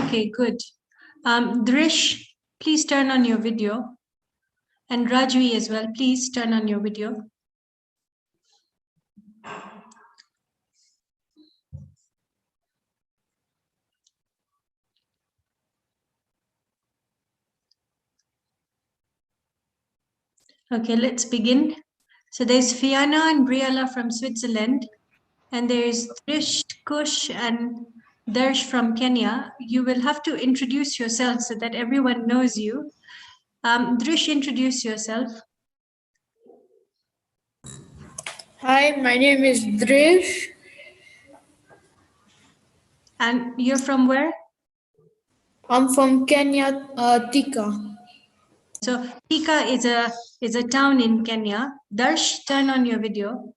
Okay, good. Drish, please turn on your video. And Rajvi as well, please turn on your video. Okay, let's begin. So there's Fiona and Briella from Switzerland, and there's Drish, Kush, and Darsh from Kenya. You will have to introduce yourself so that everyone knows you. Drish, introduce yourself. Hi, my name is Drish. And you're from where? I'm from Kenya, Thika. So Thika is a town in Kenya. Darsh, turn on your video.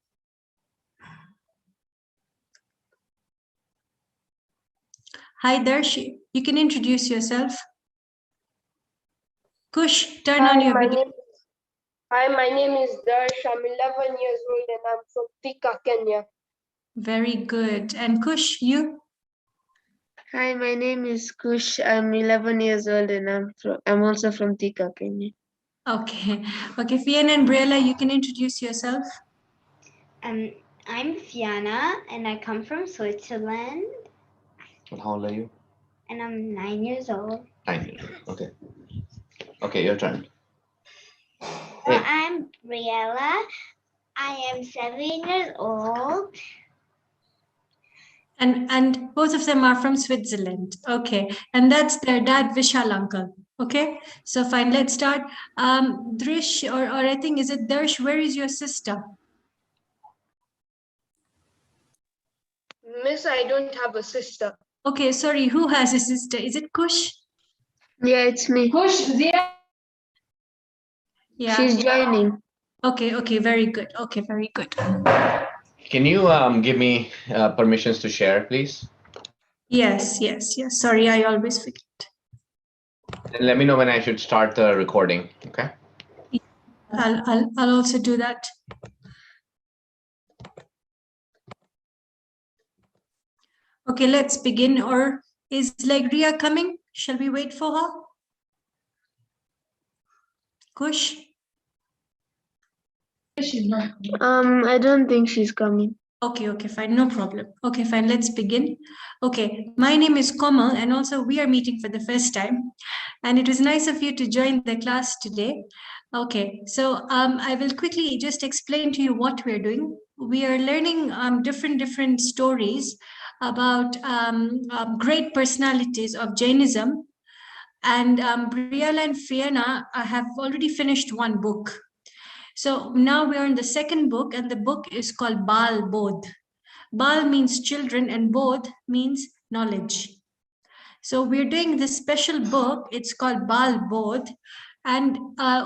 Hi Darsh, you can introduce yourself. Kush, turn on your video. Hi, my name is Darsh. I'm 11 years old and I'm from Thika, Kenya. Very good. And Kush, you? Hi, my name is Kush. I'm 11 years old and I'm also from Thika, Kenya. Okay. Okay, Fiona and Briella, you can introduce yourself. I'm Fiona and I come from Switzerland. And how old are you? And I'm 9 years old. 9 years old. Okay. Okay, your turn. Well, I'm Briella. I am 7 years old. And both of them are from Switzerland. Okay. And that's their dad, Vishal uncle. Okay. So fine, let's start. Drish, or I think, is it Darsh? Where is your sister? Miss, I don't have a sister. Okay, sorry, who has a sister? Is it Kush? Yeah, it's me. Kush, there. Yeah. She's joining. Okay, okay, very good. Okay, very good. Can you give me permissions to share, please? Yes, yes, yes. Sorry, I always forget. And let me know when I should start the recording, okay? I'll also do that. Okay, let's begin. Or is Legria coming? Shall we wait for her? Kush? I don't think she's coming. Okay, okay, fine, no problem. Okay, fine, let's begin. Okay, my name is Komal, and also we are meeting for the first time. And it was nice of you to join the class today. Okay, so I will quickly just explain to you what we're doing. We are learning different stories about great personalities of Jainism. And Briella and Fiona have already finished one book. So now we are in the second book, and the book is called Bal Bodh. Bal means children, and Bodh means knowledge. So we're doing this special book. It's called Bal Bodh, and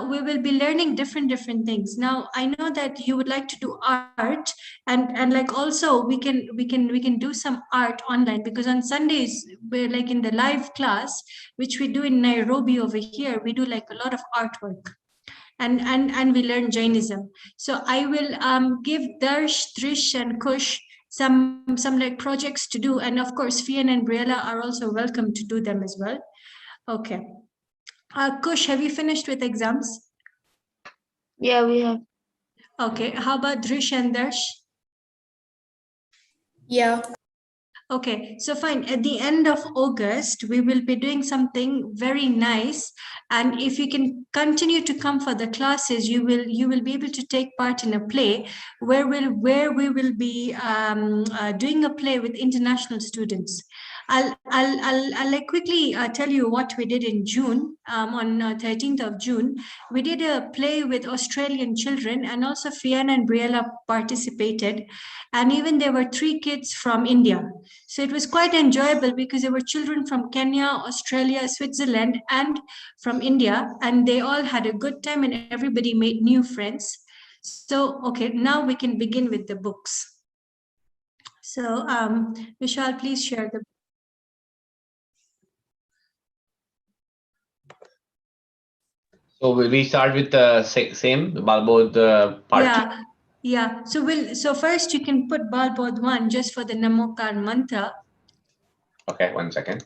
we will be learning different things. Now I know that you would like to do art, and like also we can do some art online, because on Sundays we're like in the live class, which we do in Nairobi over here. We do like a lot of artwork. And we learn Jainism. So I will give Darsh, Trish, and Kush some like projects to do, and of course Fiona and Briella are also welcome to do them as well. Okay. Kush, have you finished with exams? Yeah, we have. Okay. How about Drish and Darsh? Yeah. Okay, so fine. At the end of August, we will be doing something very nice. And if you can continue to come for the classes, you will be able to take part in a play where we will be doing a play with international students. I'll like quickly tell you what we did in June. On 13th of June, we did a play with Australian children, and also Fiona and Briella participated, and even there were 3 kids from India. So it was quite enjoyable because there were children from Kenya, Australia, Switzerland, and from India, and they all had a good time, and everybody made new friends. So okay, now we can begin with the books. So Vishal, please share the. So will we start with the same Bal Bodh part? Yeah, yeah. So first you can put Bal Bodh 1 just for the Namokar mantra. Okay, 1 second.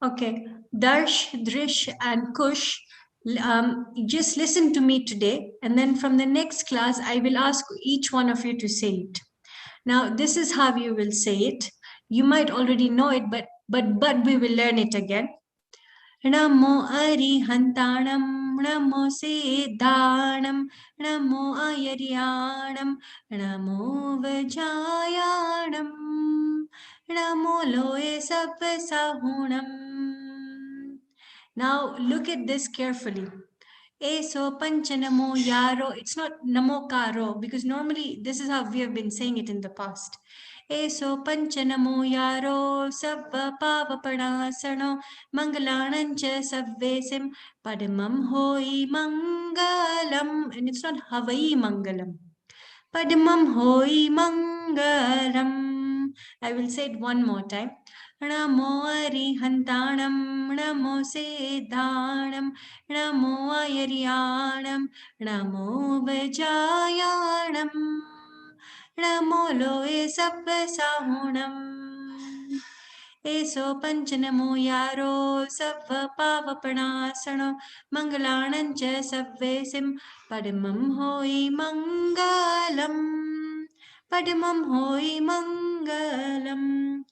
Okay, Darsh, Drish, and Kush, just listen to me today, and then from the next class, I will ask each one of you to say it. Now, this is how you will say it. You might already know it, but we will learn it again. Namo Arihantanam, Namo Siddhanam, Namo Ayaryanam, Namo Vajayanam, Namo Loe Sappasahunam. Now look at this carefully. So Panchanamo Yaro. It's not Namo Karo because normally this is how we have been saying it in the past. So Panchanamo Yaro Sabba Pava Padasano Mangalanancha Savvesim Padamam Hoi Mangalam. And it's not Havai Mangalam. Padamam Hoi Mangalam. I will say it one more time. Namo Arihantanam, Namo Siddhanam, Namo Ayaryanam, Namo Vajayanam, Namo Loe Sappasahunam. Eso Panchanamo Yaro Sabva Pavapanasano Mangalanancha Savvesim Padamam Hoi Mangalam. Padamam Hoi Mangalam.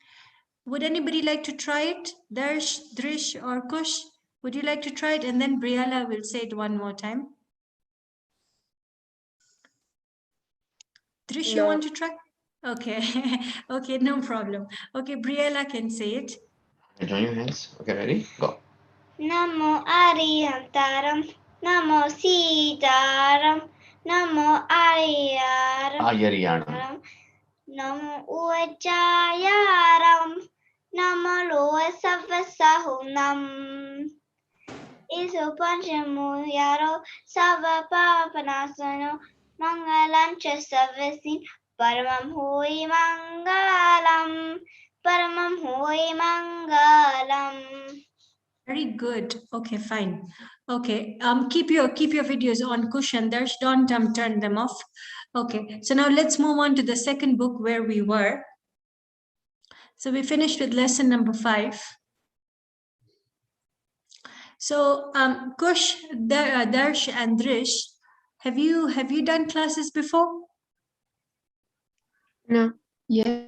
Would anybody like to try it? Darsh, Drish, or Kush? Would you like to try it? And then Briala will say it one more time. Drish, you No. want to try? Okay. Okay, no problem. Okay, Briala can say it. Join your hands. Okay, ready? Go. Namo Arihantaram, Namo Sitaram, Namo Ayaryanam. Namo Uvajayaram, Namo Loa Sappasahunam. Iso Panchanamo Yaro Sabba Pavanasano Mangalancha Savvesim Paramam Hoi Mangalam. Paramam Hoi Mangalam. Very good. Okay, fine. Okay, keep your videos on Kush and Darsh. Don't turn them off. Okay, so now let's move on to the second book where we were. So we finished with lesson number 5. So Kush, Darsh, and Drish, have you done classes before? No. Yeah.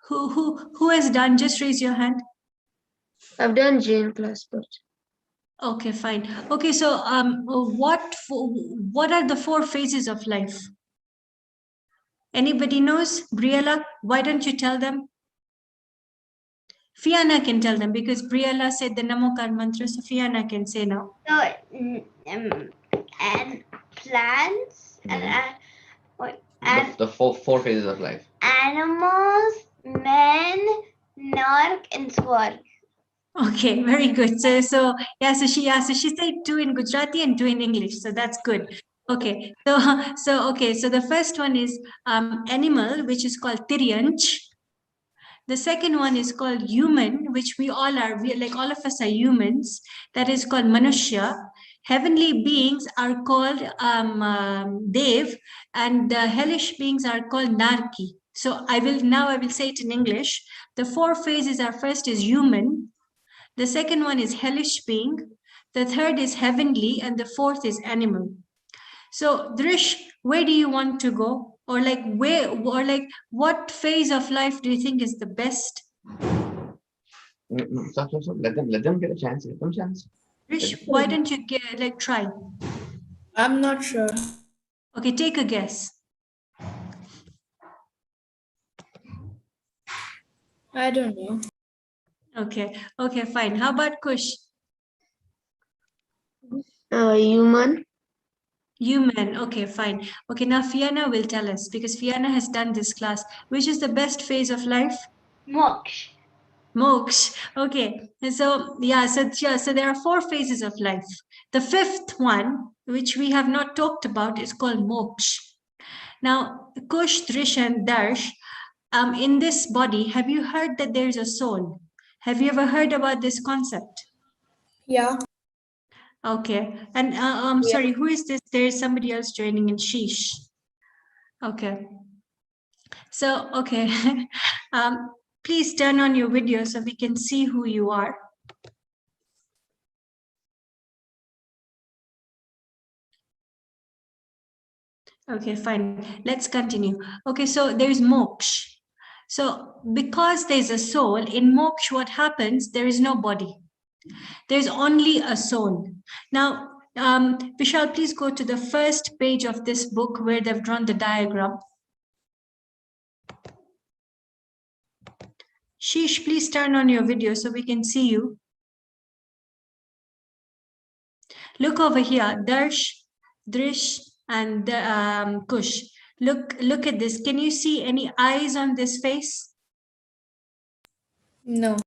Who has done? Just raise your hand. I've done Jane class, but Okay, fine. Okay, so what are the 4 phases of life? Anybody knows? Briella, why don't you tell them? Fiana can tell them because Briella said the Namokar mantra, so Fiana can say now. So, and plants and The four phases of life. animals, men, narc, and swarg. Okay, very good. So she said 2 in Gujarati and 2 in English, so that's good. Okay, so the first one is animal, which is called Tiryanch. The second one is called human, which we all are. Like all of us are humans. That is called Manushya. Heavenly beings are called Dev, and hellish beings are called Narki. So I will say it in English. The 4 phases are: first is human, the second one is hellish being, the third is heavenly, and the fourth is animal. So Drish, where do you want to go? Or what phase of life do you think is the best? No, stop. Let them get a chance. Let them chance. Drish, why don't you try? I'm not sure. Okay, take a guess. I don't know. Okay, fine. How about Kush? human. Human. Okay, fine. Okay, now Fiona will tell us because Fiona has done this class. Which is the best phase of life? Moksha. Moksha. Okay, so there are 4 phases of life. The 5th one, which we have not talked about, is called moksha. Now, Kush, Drish, and Darsh, in this body, have you heard that there is a soul? Have you ever heard about this concept? Yeah. Okay, and I'm sorry, who is this? There is somebody else joining in, Sheesh. Okay, so okay, please turn on your video so we can see who you are. Okay, fine. Let's continue. Okay, so there's moksha. So because there's a soul, in moksha, what happens? There is no body. There's only a soul. Now, Vishal, please go to the first page of this book where they've drawn the diagram. Sheesh, please turn on your video so we can see you. Look over here, Darsh, Drish, and Kush. Look at this. Can you see any eyes on this face? No.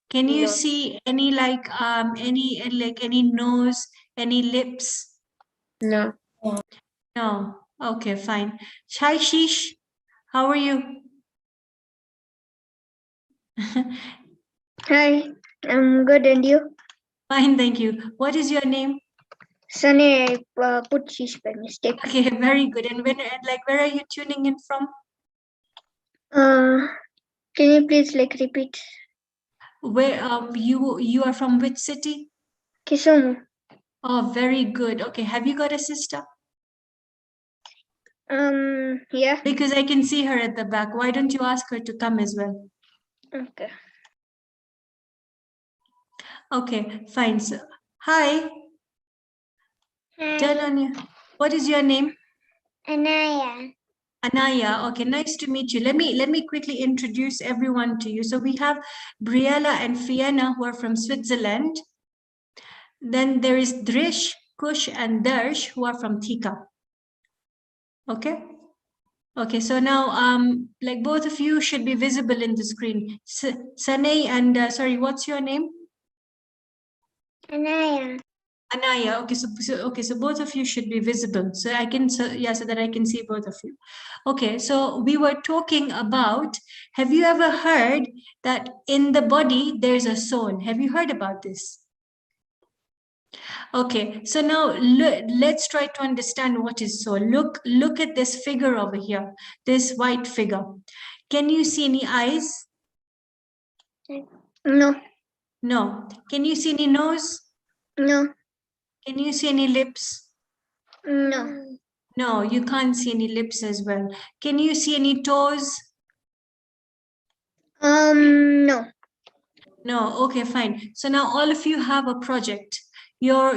Can you No. see any any nose, any lips? No. No. Okay, fine. Hi, Sheesh. How are you? Hi, I'm good, and you? Fine, thank you. What is your name? Sunny, I put sheesh by mistake. Okay, very good. And where are you tuning in from? Can you please repeat? Where you are from which city? Kisumu. Oh, very good. Okay, have you got a sister? Yeah. Because I can see her at the back. Why don't you ask her to come as well? Okay. Okay, fine. So, hi, Hi, Delania. What is your name? Anaya. Anaya. Okay, nice to meet you. Let me quickly introduce everyone to you. So we have Briella and Fiona who are from Switzerland. Then there is Drish, Kush, and Darsh who are from Thika. Okay. Okay, so now both of you should be visible in the screen. Sanay and sorry, what's your name? Anaya. Anaya. Okay, so both of you should be visible. So I can so that I can see both of you. Okay, so we were talking about, have you ever heard that in the body there's a soul? Have you heard about this? Okay, so now let's try to understand what is soul. Look at this figure over here, this white figure. Can you see any eyes? No. No. Can you see any nose? No. Can you see any lips? No. No, you can't see any lips as well. Can you see any toes? No. No. Okay, fine. So now all of you have a project. Your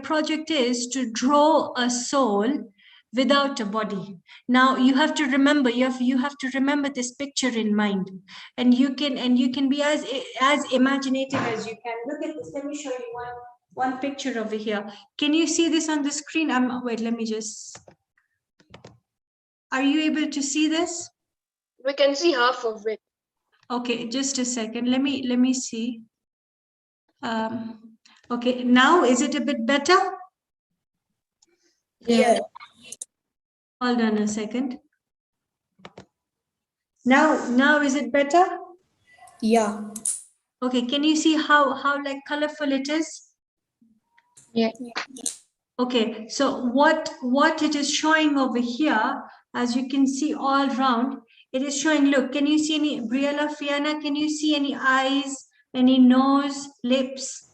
project is to draw a soul without a body. Now you have to remember, you have to remember this picture in mind, and you can be as imaginative as you can. Look at this. Let me show you one picture over here. Can you see this on the screen? Wait, let me just. Are you able to see this? We can see half of it. Okay, just a second. Let me see. Okay, now is it a bit better? Yeah. Hold on a second. Now is it better? Yeah. Okay, can you see how colorful it is? Yeah. Okay, so what it is showing over here, as you can see all around, it is showing, look, can you see any, Briella, Fiona, can you see any eyes, any nose, lips?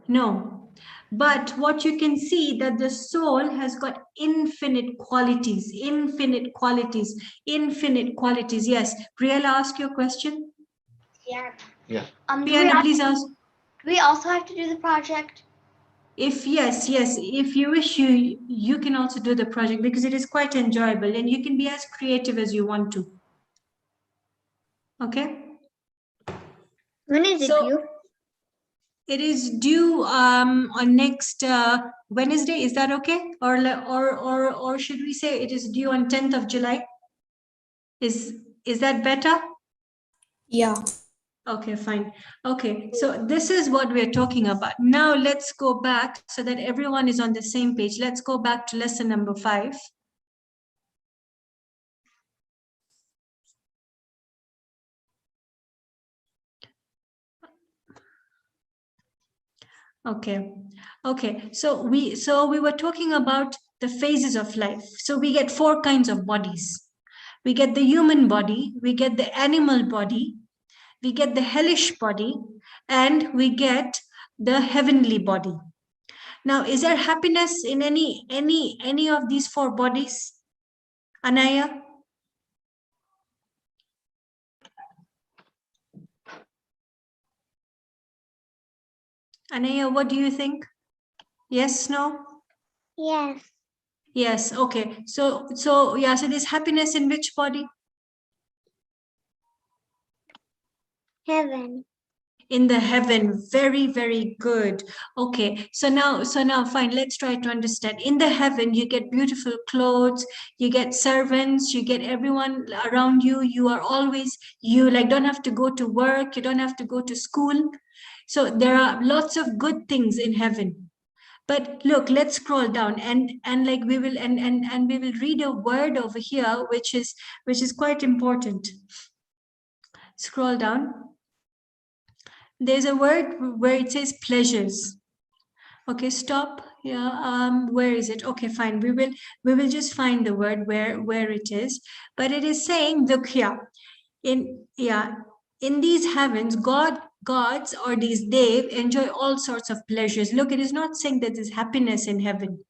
No. But what you can see that the soul has got infinite qualities, infinite qualities, infinite qualities. Yes. Briella, ask your question. Yeah. Yeah. Fiona, please ask. Do we also have to do the project? If yes, if you wish, you can also do the project because it is quite enjoyable and you can be as creative as you want to. Okay. When is it due? It is due on next Wednesday. Is that okay? Or should we say it is due on 10th of July? Is that better? Yeah. Okay, fine. Okay, so this is what we're talking about. Now let's go back so that everyone is on the same page. Let's go back to lesson number 5. Okay, so we were talking about the phases of life. So we get 4 kinds of bodies. We get the human body, we get the animal body, we get the hellish body, and we get the heavenly body. Now, is there happiness in any of these four bodies? Anaya? Anaya, what do you think? Yes, no? Yes. Yes, okay. So yeah, so there's happiness in which body? Heaven. In the heaven. Very, very good. Okay, so now fine, let's try to understand. In the heaven, you get beautiful clothes, you get servants, you get everyone around you. You are always, you like don't have to go to work, you don't have to go to school. So there are lots of good things in heaven. But look, let's scroll down and like we will and we will read a word over here which is quite important. Scroll down. There's a word where it says pleasures. Okay, stop. Yeah, where is it? Okay, fine. We will just find the word where it is. But it is saying, look here. In these heavens, gods or these Dev enjoy all sorts of pleasures. Look, it is not saying that there's happiness in heaven.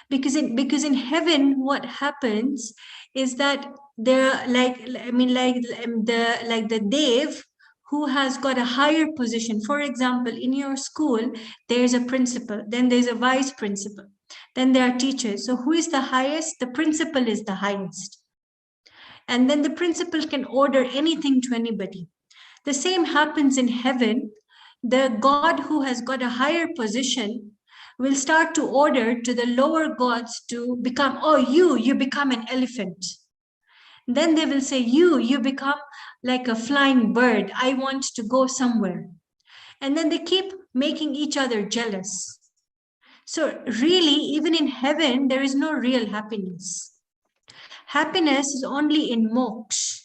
Because in heaven, what happens is that there are the Dev who has got a higher position. For example, in your school, there's a principal, then there's a vice principal, then there are teachers. So who is the highest? The principal is the highest. And then the principal can order anything to anybody. The same happens in heaven. The God who has got a higher position will start to order to the lower gods to become, oh, you become an elephant. Then they will say, you become like a flying bird. I want to go somewhere. And then they keep making each other jealous. So really, even in heaven, there is no real happiness. Happiness is only in moksha.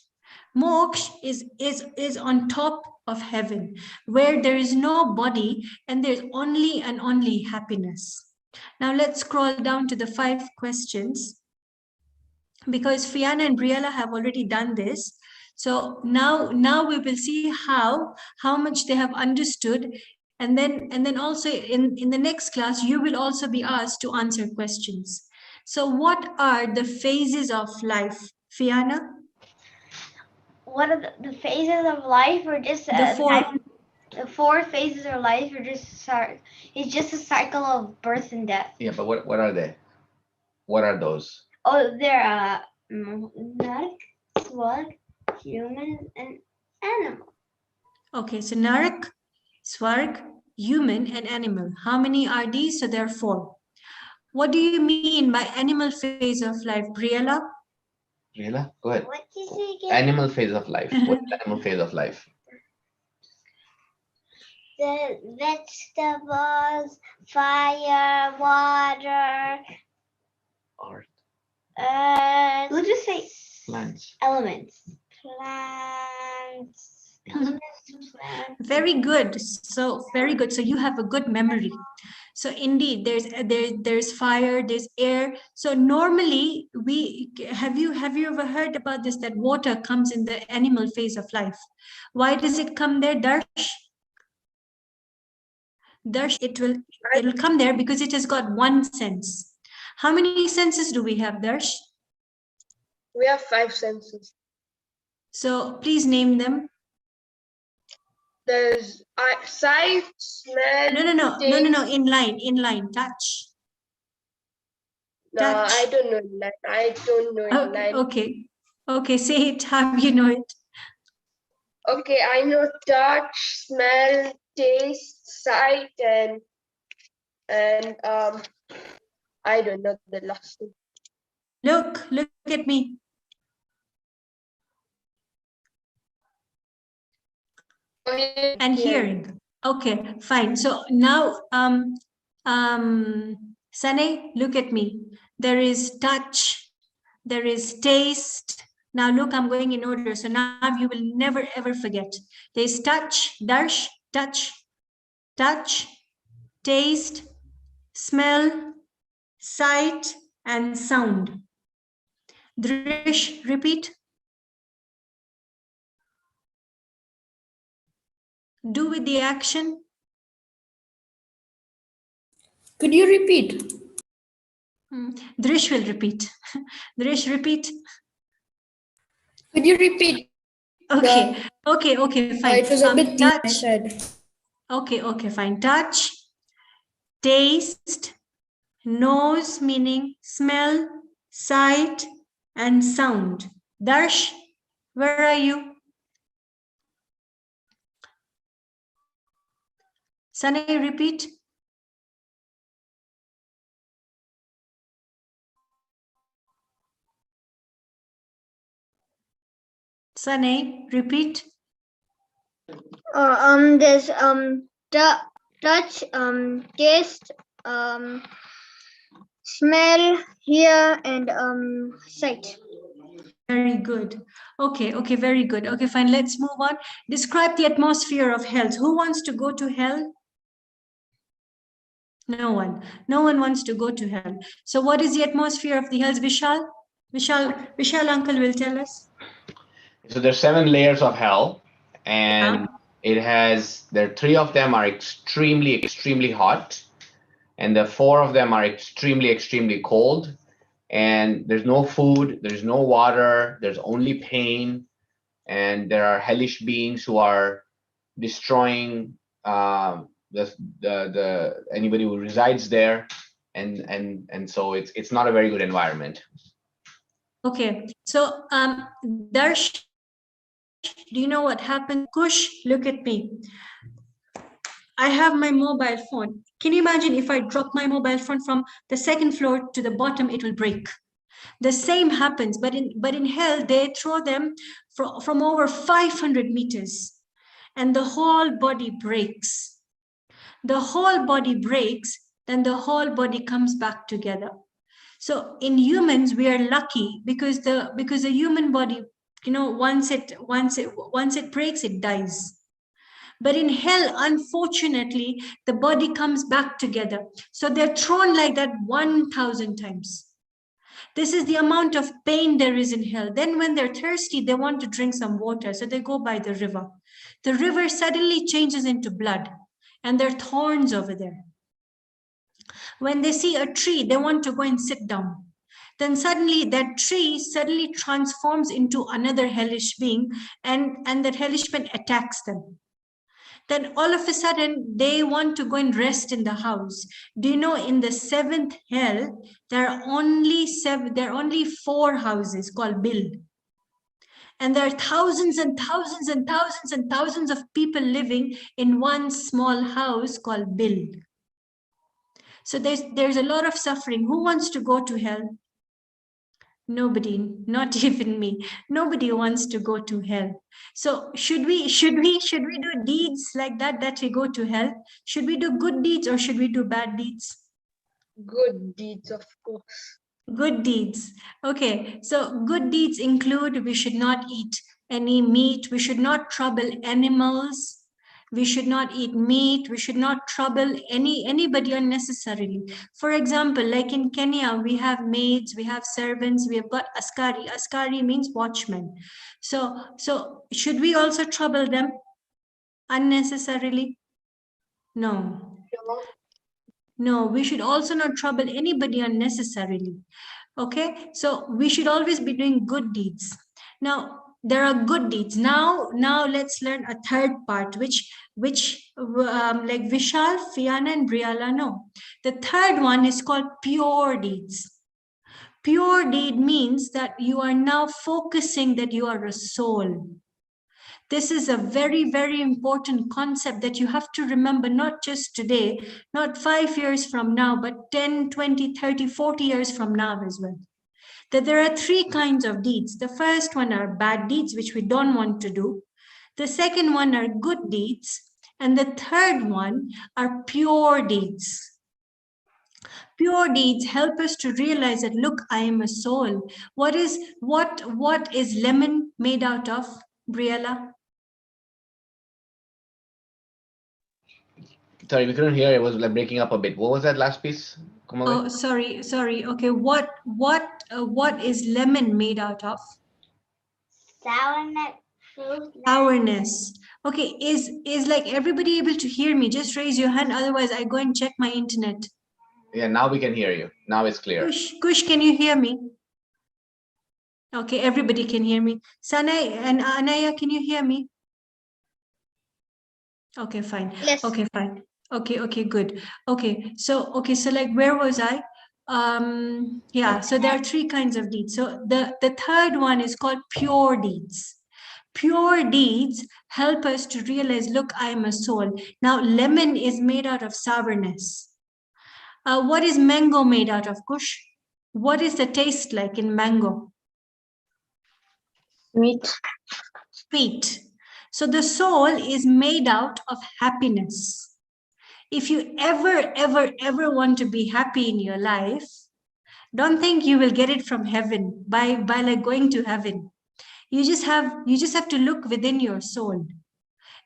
Moksha is on top of heaven, where there is no body and there's only and only happiness. Now let's scroll down to the 5 questions, because Fiona and Briella have already done this. So now we will see how much they have understood. And then also in the next class, you will also be asked to answer questions. So what are the phases of life, Fiona? What are the phases of life, or just The 4. the 4 phases of life, or it's just a cycle of birth and death? Yeah, but what are they? What are those? Oh, they're Narak, Swarg, human, and animal. Okay, so Narak, Swarg, human, and animal. How many are these? So there are 4. What do you mean by animal phase of life, Briella? Briella, go ahead. What did you say again? Animal phase of life. What's the animal phase of life? The vegetables, fire, water, Earth, we'll just say plants. elements. Very good. So very good. So you have a good memory. So indeed, there's fire, there's air. So normally have you ever heard about this, that water comes in the animal phase of life? Why does it come there, Darsh? Darsh, it'll come there because it has got 1 sense. How many senses do we have, Darsh? We have 5 senses. So please name them. There's sight, smell. No. taste. In line. Touch. No, Touch. I don't know in line. I don't know in line. Okay. Say it. How you know it? Okay, I know touch, smell, taste, sight, and I don't know the last one. Look at me. And hearing. Okay, fine. So now, Sane, look at me. There is touch, there is taste. Now look, I'm going in order. So now you will never ever forget. There's touch, Darsh, touch, taste, smell, sight, and sound. Drish, repeat. Do with the action. Could you repeat? Drish will repeat. Drish, repeat. Could you repeat? Okay, okay, fine. It was a bit deep, I Touch. said. Okay, fine. Touch, taste, nose meaning smell, sight, and sound. Darsh, where are you? Sanay, repeat. Sanay, repeat. There's touch, taste, smell, hear, and sight. Very good. Okay, very good. Okay, fine. Let's move on. Describe the atmosphere of hell. Who wants to go to hell? No one. No one wants to go to hell. So what is the atmosphere of the hells, Vishal? Vishal uncle will tell us. So there's 7 layers of hell, and there 3 of them are extremely hot, and the 4 of them are extremely cold, and there's no food, there's no water, there's only pain, and there are hellish beings who are destroying the anybody who resides there, and so it's not a very good environment. Okay, so Darsh, do you know what happened? Kush, look at me. I have my mobile phone. Can you imagine if I drop my mobile phone from the 2nd floor to the bottom, it will break. The same happens, but in hell, they throw them from over 500 meters and the whole body breaks. The whole body breaks, then the whole body comes back together. So in humans, we are lucky because the human body, once it breaks, it dies. But in hell, unfortunately, the body comes back together. So they're thrown like that 1,000 times. This is the amount of pain there is in hell. Then when they're thirsty, they want to drink some water. So they go by the river. The river suddenly changes into blood, and there are thorns over there. When they see a tree, they want to go and sit down. Then suddenly that tree transforms into another hellish being, and that hellish being attacks them. Then all of a sudden they want to go and rest in the house. Do you know in the 7th hell, there are only 4 houses called Bil. And there are thousands and thousands and thousands and thousands of people living in one small house called Bil. So there's a lot of suffering. Who wants to go to hell? Nobody, not even me. Nobody wants to go to hell. So should we do deeds like that we go to hell? Should we do good deeds or should we do bad deeds? Good deeds, of course. Good deeds. Okay, so good deeds include we should not eat any meat, we should not trouble animals, we should not eat meat, we should not trouble anybody unnecessarily. For example, like in Kenya, we have maids, we have servants, we have got askari. Askari means watchmen. So should we also trouble them unnecessarily? No. No, we should also not trouble anybody unnecessarily. Okay, so we should always be doing good deeds. Now, there are good deeds. Now let's learn a third part, which like Vishal, Fiana, and Briala know. The third one is called pure deeds. Pure deed means that you are now focusing that you are a soul. This is a very, very important concept that you have to remember, not just today, not 5 years from now, but 10, 20, 30, 40 years from now as well. That there are 3 kinds of deeds. The first one are bad deeds, which we don't want to do. The second one are good deeds. And the third one are pure deeds. Pure deeds help us to realize that, look, I am a soul. What is lemon made out of, Briella? Sorry, we couldn't hear. It was like breaking up a bit. What was that last piece? Oh, sorry. Okay, what is lemon made out of? Sourness. Fruit. Sourness. Okay, is like everybody able to hear me? Just raise your hand. Otherwise, I go and check my internet. Yeah, now we can hear you. Now it's clear. Kush, can you hear me? Okay, everybody can hear me. Sanay and Anaya, can you hear me? Okay, fine. Yes. Okay, fine. Okay, good. Okay, so like where was I? Yeah, so there are three kinds of deeds. So the third one is called pure deeds. Pure deeds help us to realize, look, I am a soul. Now, lemon is made out of sourness. What is mango made out of, Kush? What is the taste like in mango? Sweet. Sweet. So the soul is made out of happiness. If you ever want to be happy in your life, don't think you will get it from heaven by like going to heaven. You just have to look within your soul,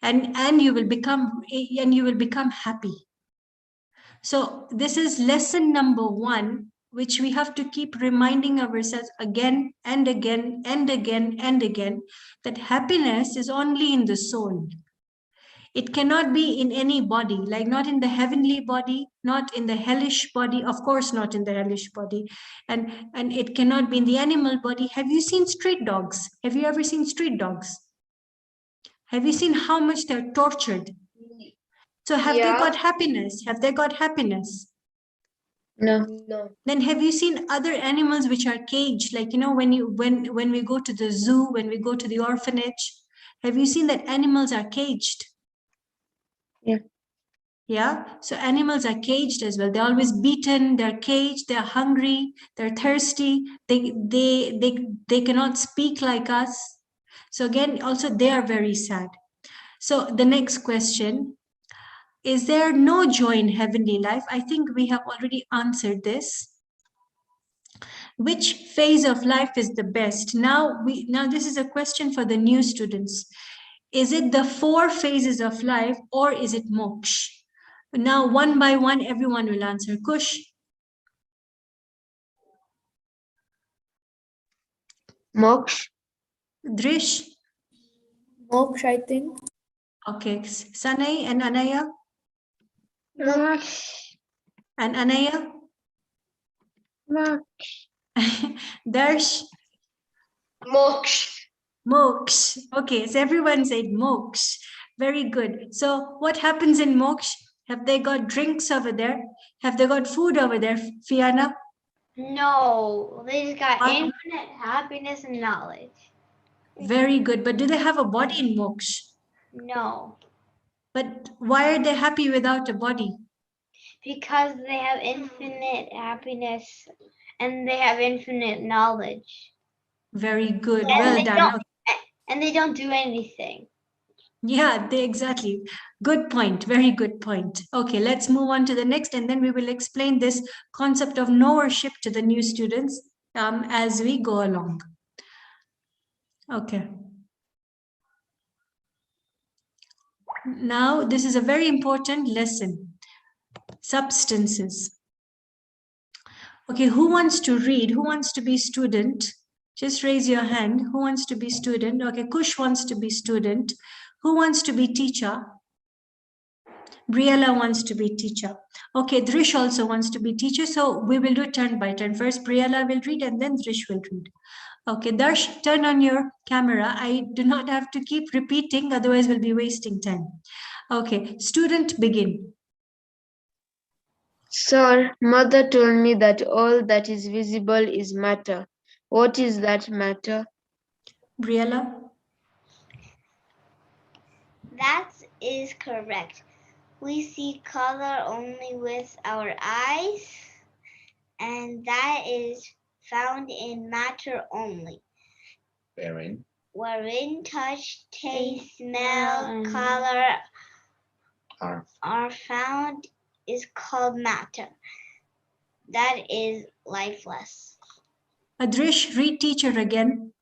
and you will become happy. So this is lesson number 1, which we have to keep reminding ourselves again and again and again and again, that happiness is only in the soul. It cannot be in any body, like not in the heavenly body, not in the hellish body, of course not in the hellish body, and it cannot be in the animal body. Have you seen street dogs? Have you ever seen street dogs? Have you seen how much they're tortured? So have they Yeah. got happiness? Have they got happiness? No. No. Then have you seen other animals which are caged? Like, when we go to the zoo, when we go to the orphanage, have you seen that animals are caged? Yeah. Yeah, so animals are caged as well. They're always beaten, they're caged, they're hungry, they're thirsty, they cannot speak like us. So again, also they are very sad. So the next question, is there no joy in heavenly life? I think we have already answered this. Which phase of life is the best? Now this is a question for the new students. Is it the 4 phases of life, or is it moksha? Now, one by one, everyone will answer. Kush. Moksha. Drish. Moksha, I think. Okay. Sanay and Anaya. Moksha. And Anaya. Moksha. Darsh. Moksha. Moksha. Okay, so everyone said moksha. Very good. So what happens in moksha? Have they got drinks over there? Have they got food over there, Fiana? No, they just got What? infinite happiness and knowledge. Very good. But do they have a body in moksha? No, But why are they happy without a body? because they have infinite happiness and they have infinite knowledge. Very good. And Well they done. don't- Okay. And they don't do anything. Yeah, exactly. Good point. Very good point. Okay, let's move on to the next, and then we will explain this concept of knowership to the new students as we go along. Okay. Now, this is a very important lesson. Substances. Okay, who wants to read? Who wants to be student? Just raise your hand. Who wants to be student? Okay, Kush wants to be student. Who wants to be teacher? Briella wants to be teacher. Okay, Drish also wants to be teacher. So we will do turn by turn. First, Briella will read and then Drish will read. Okay, Darsh, turn on your camera. I do not have to keep repeating, otherwise we'll be wasting time. Okay, student, begin. Sir, mother told me that all that is visible is matter. What is that matter? Briella? That is correct. We see color only with our eyes, and that is found in matter only, wherein touch, taste, smell, and- color Are. are found is called matter. That is lifeless. Adrish, read teacher again.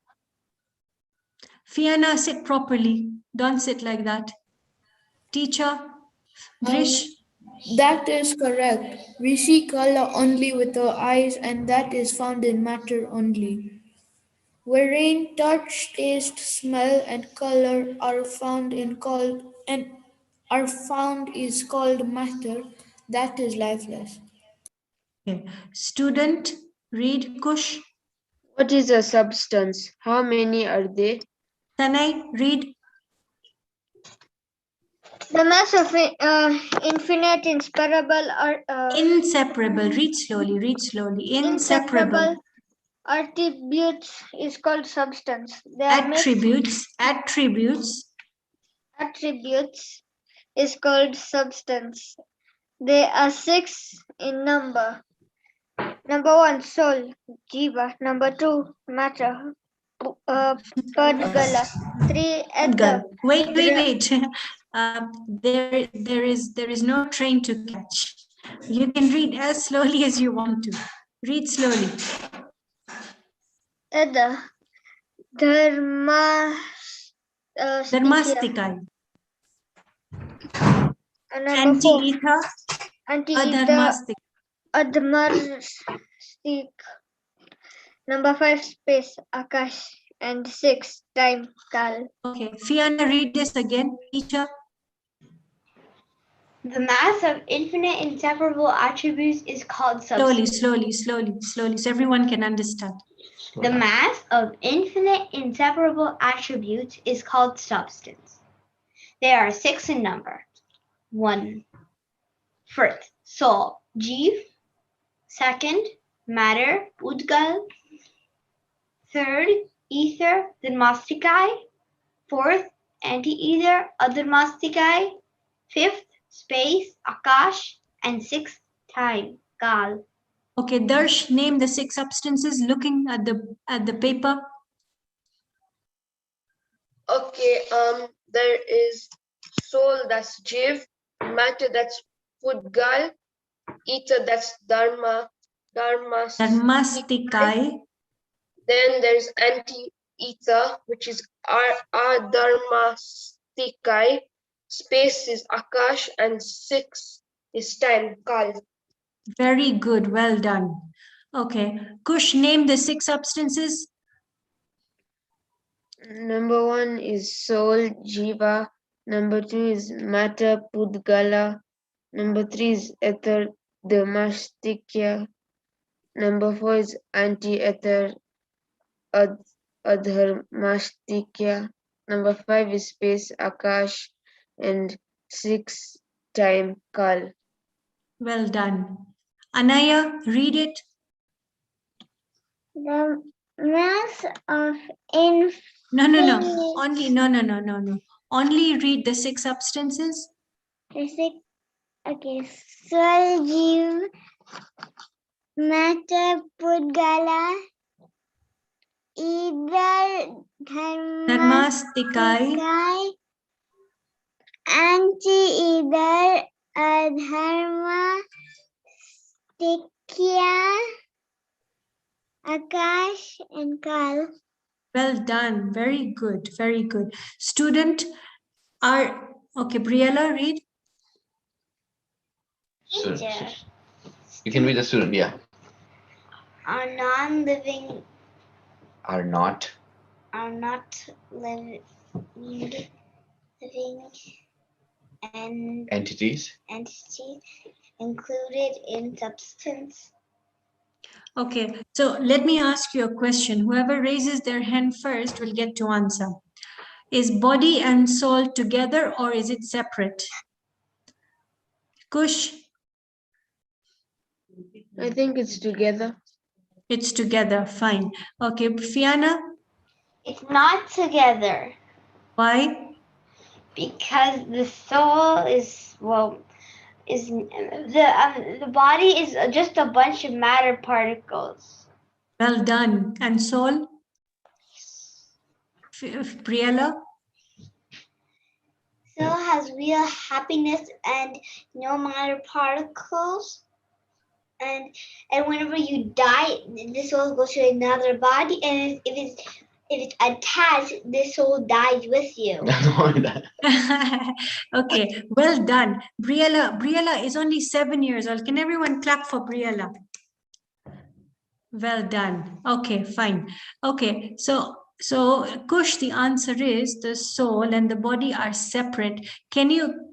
Fiona, sit properly. Don't sit like that. Teacher, Drish. That is correct. We see color only with our eyes, and that is found in matter only. Wherein touch, taste, smell, and color are found is called matter. That is lifeless. Okay. Student, read. Kush. What is a substance? How many are they? Tanay, read. The mass of infinite inseparable or Inseparable. Read slowly. Read slowly. Inseparable. attributes is called substance. They are mixed Attributes. attributes is called substance. They are 6 in number. Number 1, soul, jiva. Number 2, matter, padgala. 3, ether. Wait. There is no train to catch. You can read as slowly as you want to. Read slowly. Ether. Dharmastikai. And number 4, Anti-ether. anti-ether, Adharmastik. adharmastik. Number 5, space, akash. And 6, time, kal. Okay. Fiona, read this again. Teacher. The mass of infinite inseparable attributes is called substance. Slowly, so everyone can understand. The mass of infinite inseparable attributes is called substance. They are 6 in number. 1. First, soul, jeev. Second, matter, udgal. Third, ether, dharmastikai. Fourth, anti-ether, adharmastikai. Fifth, space, akash. And sixth, time, kal. Okay, Darsh, name the 6 substances looking at the paper. Okay, there is soul, that's jiv, matter, that's pudgal, ether, that's Dharmastikai. Then there's anti-ether, which is adharmastikai. Space is akash, and 6 is time, kal. Very good. Well done. Okay. Kush, name the 6 substances. Number 1 is soul, jiva. Number 2 is matter, pudgala. Number 3 is ether, dharmastikya. Number 4 is anti-ether, adharmastikya. Number 5 is space, akash. And 6, time, kal. Well done. Anaya, read it. The mass of No. Only no. Only read the 6 substances. okay, soul, jiv, matter, pudgala, ether, Dharmastikai. anti-ether, adharmastikya, akash, and kal. Well done. Very good. Very good. Student are okay. Briella, read. Teacher, You can read the student, yeah. are non-living, Are not. living and Entities. entities included in substance. Okay, so let me ask you a question. Whoever raises their hand first will get to answer. Is body and soul together or is it separate? Kush? I think it's together. It's together, fine. Okay, Fiona? It's not together Why? because the soul is the body is just a bunch of matter particles. Well done. And soul? Briella? Soul has real happiness and no matter particles. And whenever you die, the soul goes to another body, and if it's attached, the soul dies with you. Okay, well done. Briella is only 7 years old. Can everyone clap for Briella? Well done. Okay, fine. Okay, so Kush, the answer is the soul and the body are separate. Can you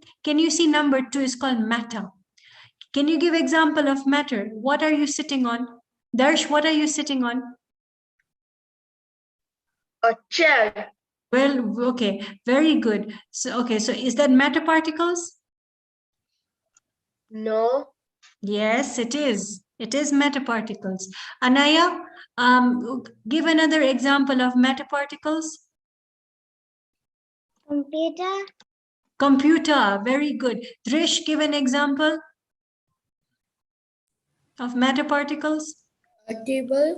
see number 2 is called matter? Can you give example of matter? What are you sitting on? Darsh, what are you sitting on? A chair. Well, okay, very good. So, okay, so is that matter particles? No. Yes, it is. It is matter particles. Anaya, give another example of matter particles. Computer. Computer, very good. Drish, give an example of matter particles. A table.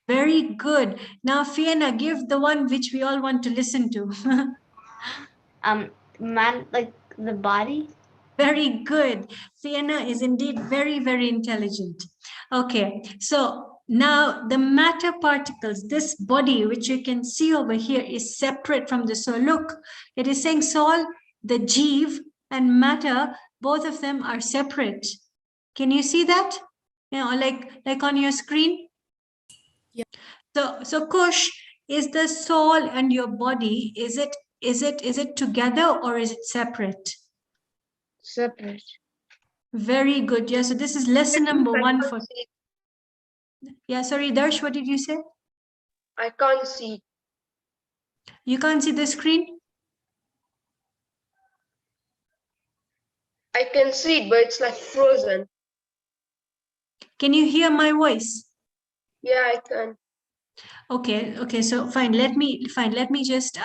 Very good. Now, Fiona, give the one which we all want to listen to. Like the body. Very good. Fiona is indeed very, very intelligent. Okay, so now the matter particles, this body which you can see over here is separate from the soul. Look, it is saying soul, the jeev and matter, both of them are separate. Can you see that? You know, like on your screen? Yeah. So Kush, is the soul and your body, is it together or is it separate? Separate. Very good. Yeah, so this is lesson number 1 for. Yeah, sorry, Darsh, what did you say? I can't see. You can't see the screen? I can see it, but it's like frozen. Can you hear my voice? Yeah, I can. Okay, so fine. Let me just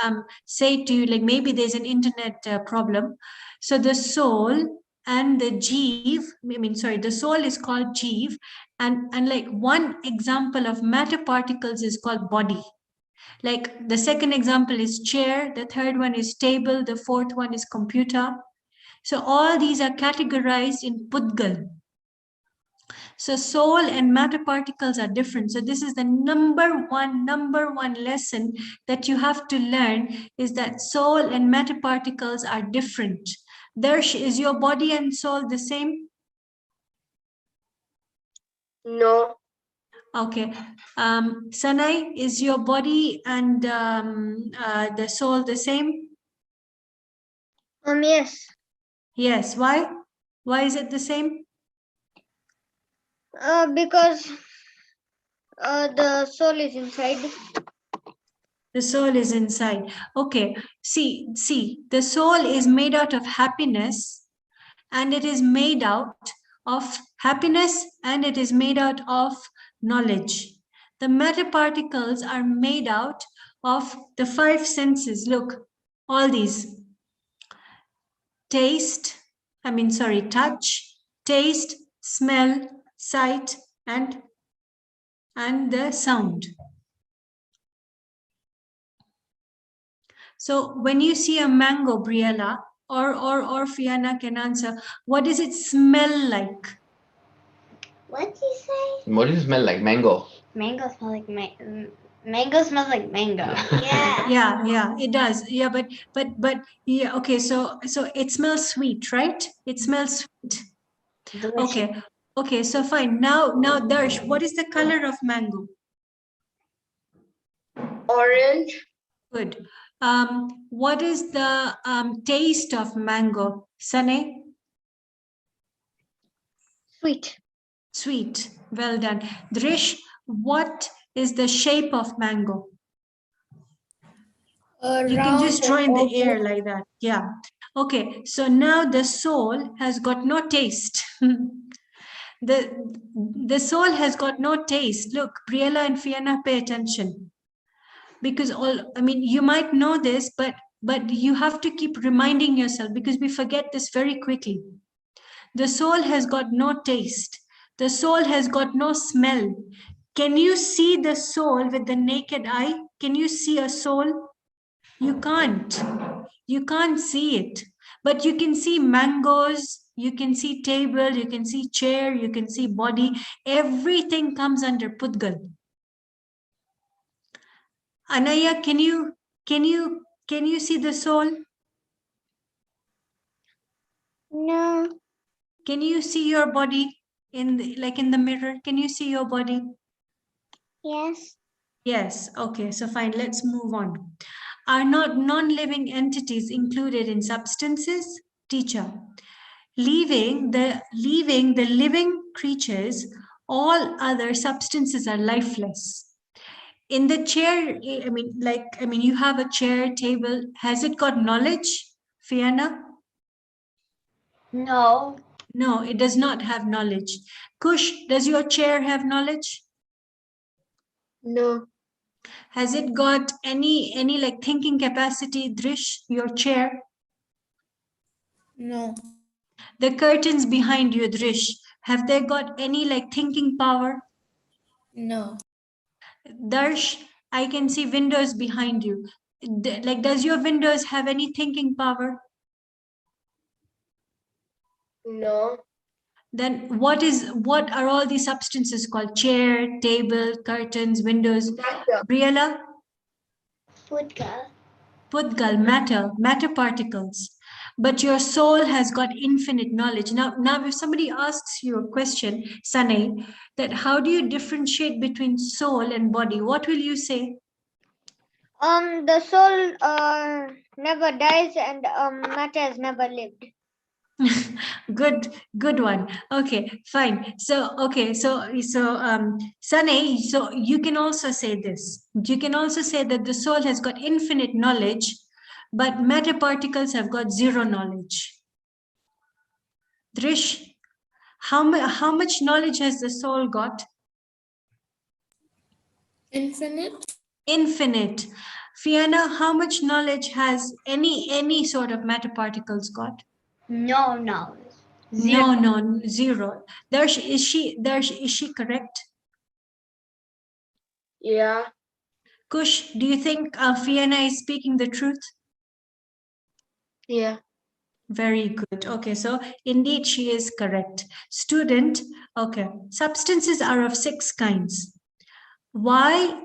say to you, like maybe there's an internet problem. So the soul and the jeev, the soul is called jeev, and like one example of matter particles is called body. Like the second example is chair, the third one is table, the fourth one is computer. So all these are categorized in Pudgal. So soul and matter particles are different. So this is the number one lesson that you have to learn, is that soul and matter particles are different. Darsh, is your body and soul the same? No. Okay. Sanai, is your body and the soul the same? Yes. Yes. Why? Why is it the same? Because the soul is inside. The soul is inside. Okay. See, the soul is made out of happiness, and it is made out of happiness, and it is made out of knowledge. The matter particles are made out of the 5 senses. Look, all these. Touch, taste, smell, sight, and the sound. So when you see a mango, Briella, or Fiona can answer, what does it smell like? What did you say? What does it smell like? Mango. Mango smell like mango smells like mango. Yeah. Yeah, it does. Yeah, but yeah, okay, so it smells sweet, right? It smells sweet. Delicious. Okay, so fine. Now Darsh, what is the color of mango? Orange. Good. What is the taste of mango? Sane? Sweet. Sweet. Well done. Drish, what is the shape of mango? You can just draw in the air like that. Yeah. Okay. So now the soul has got no taste. The soul has got no taste. Look, Briella and Fiona, pay attention. Because you might know this, but you have to keep reminding yourself, because we forget this very quickly. The soul has got no taste. The soul has got no smell. Can you see the soul with the naked eye? Can you see a soul? You can't. You can't see it. But you can see mangoes, you can see table, you can see chair, you can see body. Everything comes under Pudgal. Anaya, can you see the soul? No. Can you see your body in the mirror? Can you see your body? Yes. Yes. Okay. So fine. Let's move on. Are not non-living entities included in substances? Teacher. leaving the living creatures, all other substances are lifeless. In the chair, you have a chair, table. Has it got knowledge, Fiona? No. No, it does not have knowledge. Kush, does your chair have knowledge? No. Has it got any like thinking capacity, Drish, your chair? No. The curtains behind you, Drish, have they got any like thinking power? No. Darsh, I can see windows behind you. Does your windows have any thinking power? No. Then what are all these substances called? Chair, table, curtains, windows. Matter. Briella? Pudgal. Pudgal, matter particles. But your soul has got infinite knowledge. Now if somebody asks you a question, Sunny, that how do you differentiate between soul and body? What will you say? The soul never dies and matter has never lived. Good one. Okay, fine. So Sunny, so you can also say this. You can also say that the soul has got infinite knowledge, but matter particles have got zero knowledge. Drish, how much knowledge has the soul got? Infinite. Infinite. Fiona, how much knowledge has any sort of matter particles got? No knowledge. Zero. No, zero. Darsh, is she correct? Yeah. Kush, do you think Fiona is speaking the truth? Yeah. Very good. Okay, so indeed she is correct. Student, okay. Substances are of 6 kinds. Why,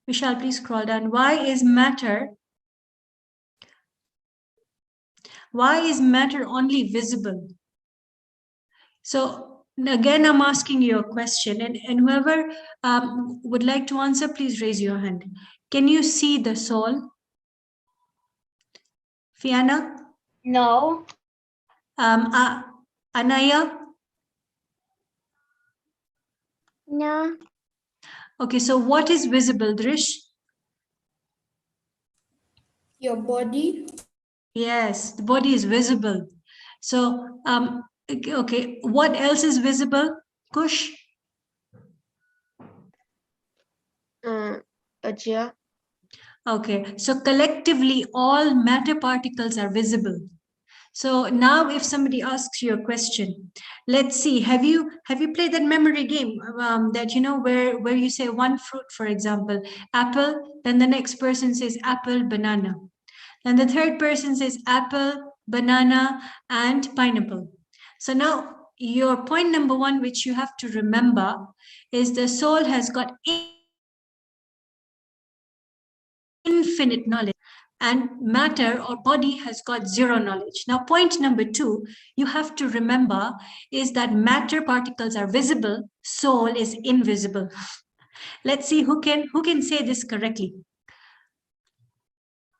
Vishal, please scroll down. Why is matter only visible? So again, I'm asking you a question, and whoever would like to answer, please raise your hand. Can you see the soul? Fiona? No. Anaya? No. Okay, so what is visible, Drish? Your body. Yes, the body is visible. So, okay, what else is visible? Kush? Ajia. Okay, so collectively all matter particles are visible. So now if somebody asks you a question, let's see, have you played that memory game that, you know, where you say one fruit, for example, apple, then the next person says apple, banana. And the third person says apple, banana, and pineapple. So now your point number 1, which you have to remember, is the soul has got infinite knowledge and matter or body has got zero knowledge. Now, point number 2, you have to remember is that matter particles are visible, soul is invisible. Let's see who can say this correctly.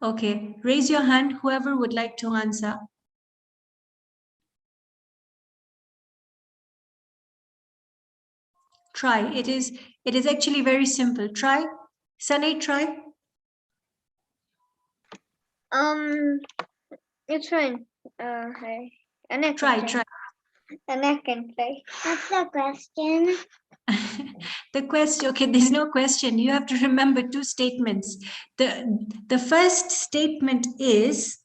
Okay, raise your hand, whoever would like to answer. Try. It is actually very simple. Try. Sunny, try. It's fine. Anna can Try. Anna can try. What's the question? The question, okay, there's no question. You have to remember 2 statements. The first statement is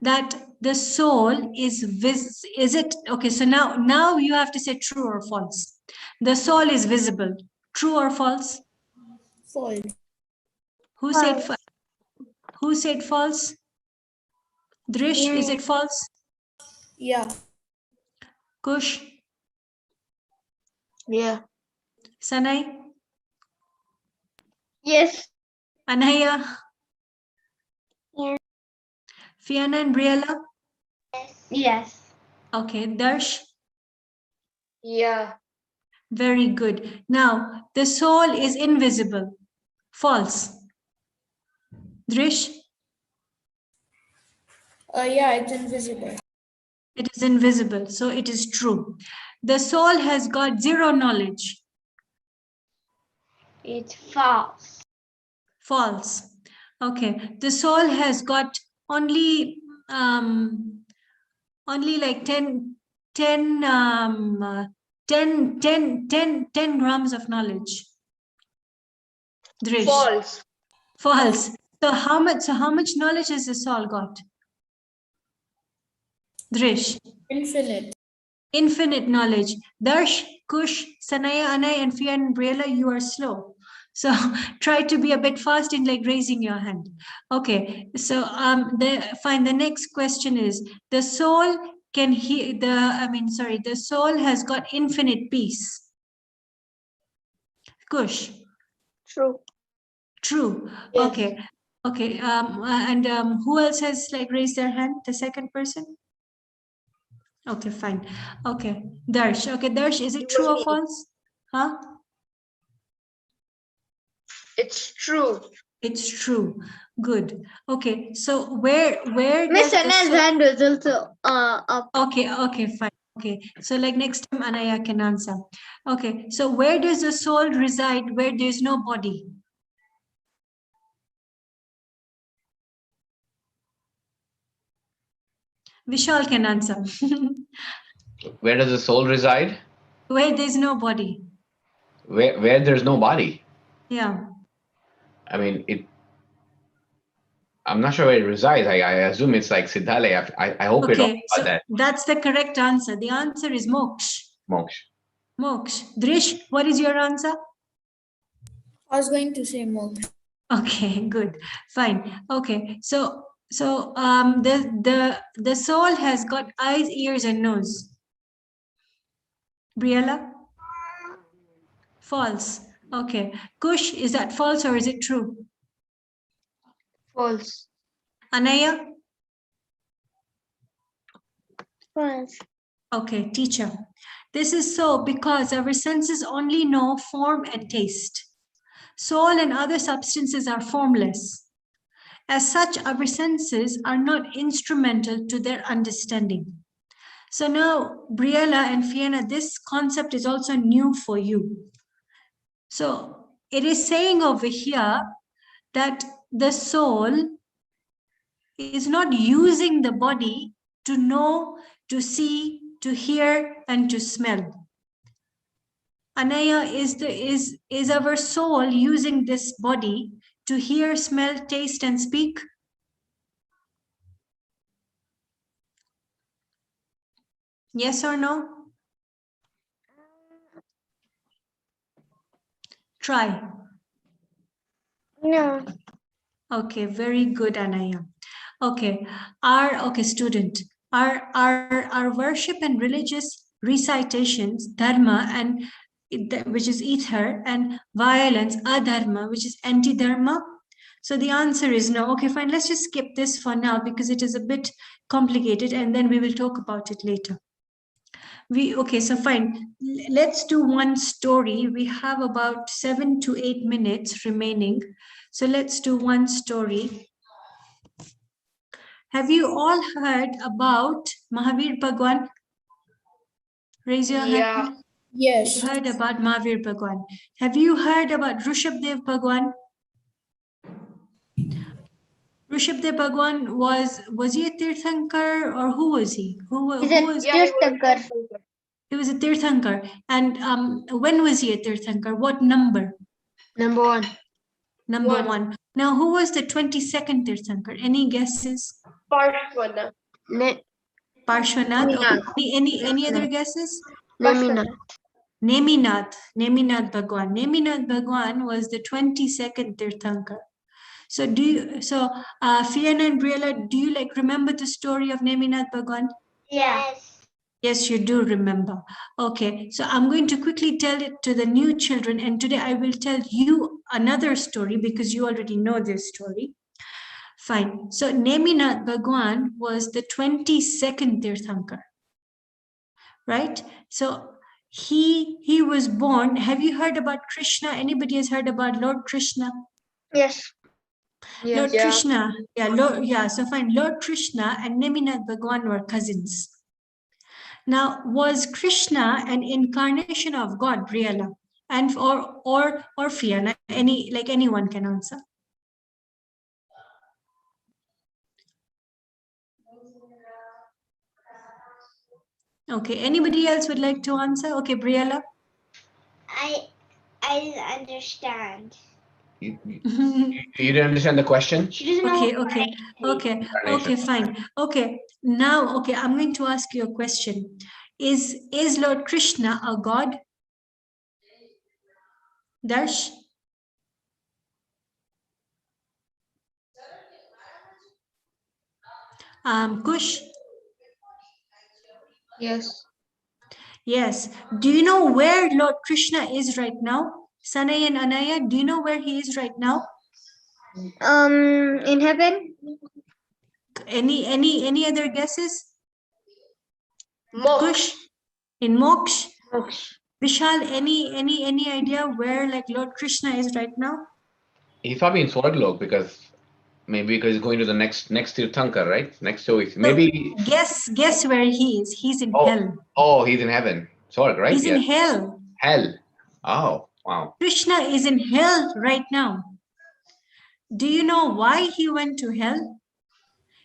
that the soul is it okay? So now you have to say true or false. The soul is visible. True or false? False. Who said false? Drish, is it false? Yeah. Kush? Yeah. Sanai? Yes. Anaya? Yeah. Fiona and Briella? Yes. Okay, Darsh? Yeah. Very good. Now, the soul is invisible. False. Drish? Yeah, it's invisible. It is invisible, so it is true. The soul has got zero knowledge. It's false. False. Okay. The soul has got only like 10 grams of knowledge. Drish. False. False. So how much knowledge has the soul got? Drish. Infinite. Infinite knowledge. Darsh, Kush, Sanaya, Anay, and Fia and Briella, you are slow. So try to be a bit fast in like raising your hand. Okay. So fine. The next question is, the soul can hear the soul has got infinite peace. Kush. True. True. Yes. Okay. Okay. Who else has like raised their hand? The second person? Okay, fine. Okay. Darsh. Okay, Darsh, is it true or false? Huh? It's true. It's true. Good. Okay. So where Miss does the Anna's soul- hand was also up. Okay, fine. Okay. So like next time Anaya can answer. Okay. So where does the soul reside where there's no body? Vishal can answer. Where does the soul reside? Where there's no body. Where there's no body. Yeah. I mean, I'm not sure where it resides. I assume it's like Siddhalaya. I hope you're talking Okay. about So that. that's the correct answer. The answer is moksha. Moksha. Moksha. Drish, what is your answer? I was going to say moksha. Okay, good. Fine. Okay. So the soul has got eyes, ears, and nose. Briella? False. Okay. Kush, is that false or is it true? False. Anaya? False. Okay, teacher. This is so because our senses only know form and taste. Soul and other substances are formless. As such, our senses are not instrumental to their understanding. So now, Briella and Fiona, this concept is also new for you. So it is saying over here that the soul is not using the body to know, to see, to hear, and to smell. Anaya, is our soul using this body to hear, smell, taste, and speak? Yes or no? Try. No. Okay, very good, Anaya. Okay, student. Our worship and religious recitations, dharma, and which is ether, and violence, adharma, which is anti-dharma. So the answer is no. Okay, fine. Let's just skip this for now because it is a bit complicated, and then we will talk about it later. So fine. Let's do one story. We have about 7 to 8 minutes remaining. So let's do one story. Have you all heard about Mahavir Bhagwan? Raise your hand. Yes. You heard about Mahavir Bhagwan. Have you heard about Rishabdev Bhagwan? Rishabdev Bhagwan was he a Tirthankar or who was he? Who was Tirthankar. He was a Tirthankar. And when was he a Tirthankar? What number? Number 1. Number 1. Now, who was the 22nd Tirthankar? Any guesses? Parshvana. Parshvanath. Neminath. Okay. Any other guesses? Neminath. Neminath Bhagwan. Neminath Bhagwan was the 22nd Tirthankar. So Fiona and Briella, do you remember the story of Neminath Bhagwan? Yes. Yes, you do remember. Okay, so I'm going to quickly tell it to the new children, and today I will tell you another story because you already know this story. Fine. So Neminath Bhagwan was the 22nd Tirthankar, right? So he was born. Have you heard about Krishna? Anybody has heard about Lord Krishna? Yes. Lord Krishna. So fine. Lord Krishna and Neminath Bhagwan were cousins. Now, was Krishna an incarnation of God, Briella? And or Fiona, anyone can answer. Okay, anybody else would like to answer? Okay, Briella. I didn't understand. You didn't understand the question? She doesn't know. Okay, fine. Okay, now, okay, I'm going to ask you a question. Is Lord Krishna a god? Darsh? Kush? Yes. Yes. Do you know where Lord Krishna is right now? Sanay and Anaya, do you know where he is right now? In heaven? Any other guesses? Moksha. Kush? In Moksha? Moksha. Vishal, any idea where like Lord Krishna is right now? He's probably in Swarglok because he's going to the next Tirthankar, right? Next choice. Maybe. Guess where he is. He's in hell. Oh, he's in heaven. Swarg, right? He's in Yes. hell. Hell. Oh, wow. Krishna is in hell right now. Do you know why he went to hell?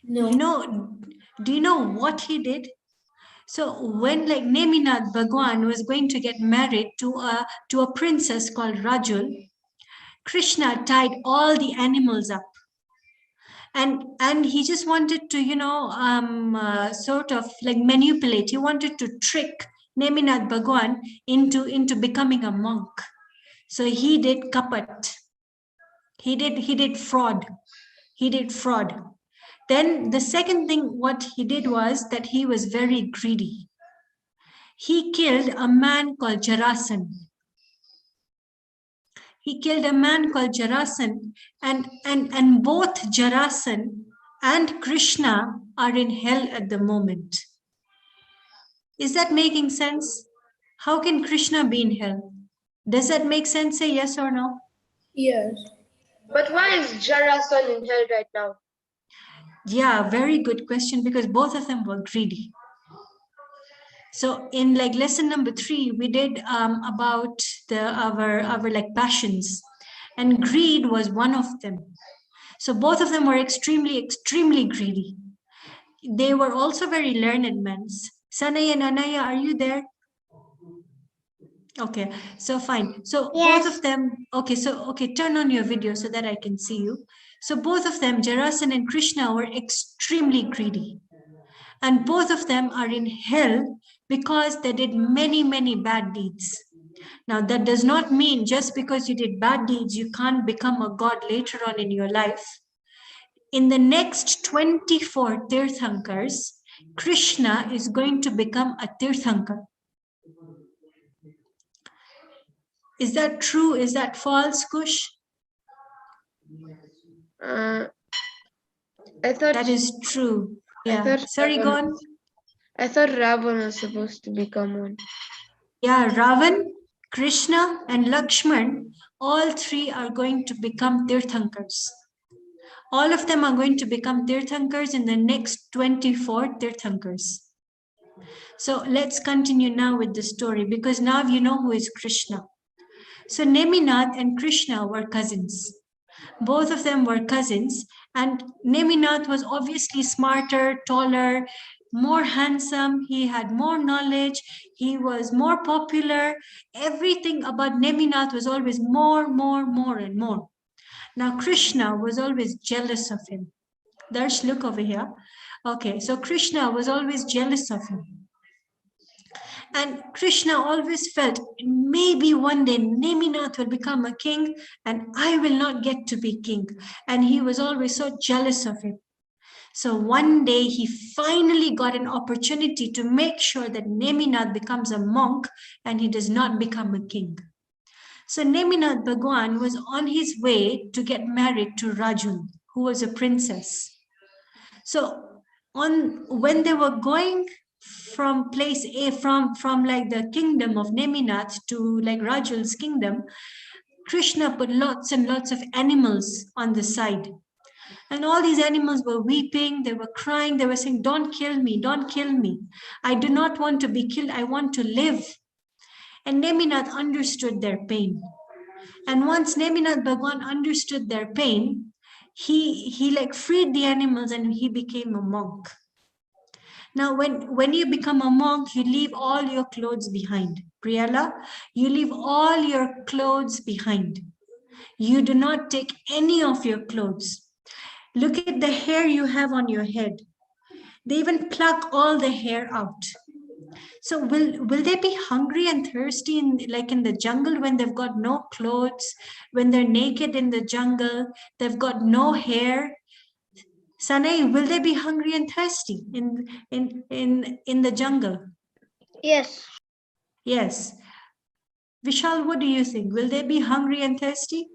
No. Do you know what he did? So when like Neminath Bhagwan was going to get married to a princess called Rajul, Krishna tied all the animals up. And he just wanted to, sort of like manipulate. He wanted to trick Neminath Bhagwan into becoming a monk. So he did kapat. He did fraud. He did fraud. Then the second thing what he did was that he was very greedy. He killed a man called Jarasan. He killed a man called Jarasan, and both Jarasan and Krishna are in hell at the moment. Is that making sense? How can Krishna be in hell? Does that make sense? Say yes or no. Yes. But why is Jarasan in hell right now? Yeah, very good question, because both of them were greedy. So in like lesson number 3, we did about our like passions, and greed was one of them. So both of them were extremely greedy. They were also very learned men. Sanay and Anaya, are you there? Okay, so fine. So both of them, okay, turn on your video so that I can see you. So both of them, Jarasan and Krishna, were extremely greedy. And both of them are in hell because they did many bad deeds. Now, that does not mean just because you did bad deeds, you can't become a god later on in your life. In the next 24 Tirthankars, Krishna is going to become a Tirthankar. Is that true? Is that false, Kush? I thought that is true. Yeah. Sorry, go on. I thought Ravan was supposed to become one. Yeah, Ravan, Krishna, and Lakshman, all three are going to become Tirthankars. All of them are going to become Tirthankars in the next 24 Tirthankars. So let's continue now with the story, because now you know who is Krishna. So Neminath and Krishna were cousins. Both of them were cousins, and Neminath was obviously smarter, taller, more handsome. He had more knowledge. He was more popular. Everything about Neminath was always more and more. Now Krishna was always jealous of him. Darsh, look over here. Okay, so Krishna was always jealous of him. And Krishna always felt, maybe one day Neminath will become a king and I will not get to be king. And he was always so jealous of him. So one day he finally got an opportunity to make sure that Neminath becomes a monk and he does not become a king. So Neminath Bhagwan was on his way to get married to Rajul, who was a princess. So when they were going from place A, from like the kingdom of Neminath to like Rajul's kingdom, Krishna put lots and lots of animals on the side. And all these animals were weeping, they were crying, they were saying, don't kill me, don't kill me. I do not want to be killed, I want to live. And Neminath understood their pain. And once Neminath Bhagwan understood their pain, he like freed the animals and he became a monk. Now, when you become a monk, you leave all your clothes behind. Priyala, you leave all your clothes behind. You do not take any of your clothes. Look at the hair you have on your head. They even pluck all the hair out. So will they be hungry and thirsty in the jungle when they've got no clothes, when they're naked in the jungle, they've got no hair? Sanay, will they be hungry and thirsty in the jungle? Yes. Yes. Vishal, what do you think? Will they be hungry and thirsty?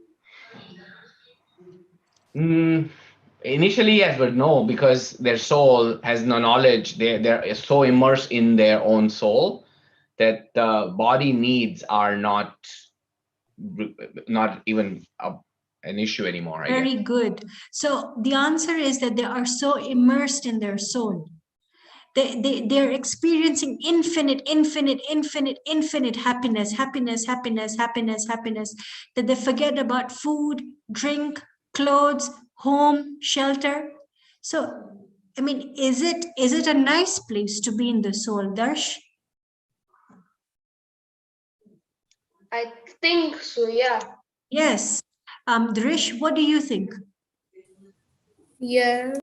Initially, yes, but no, because their soul has no knowledge. They're so immersed in their own soul that the body needs are not even an issue anymore. Very good. So the answer is that they are so immersed in their soul. They're experiencing infinite happiness, that they forget about food, drink, clothes, home, shelter. So, I mean, is it a nice place to be in the soul, Darsh? I think so, yeah. Yes. Drish, what do you think? Yeah.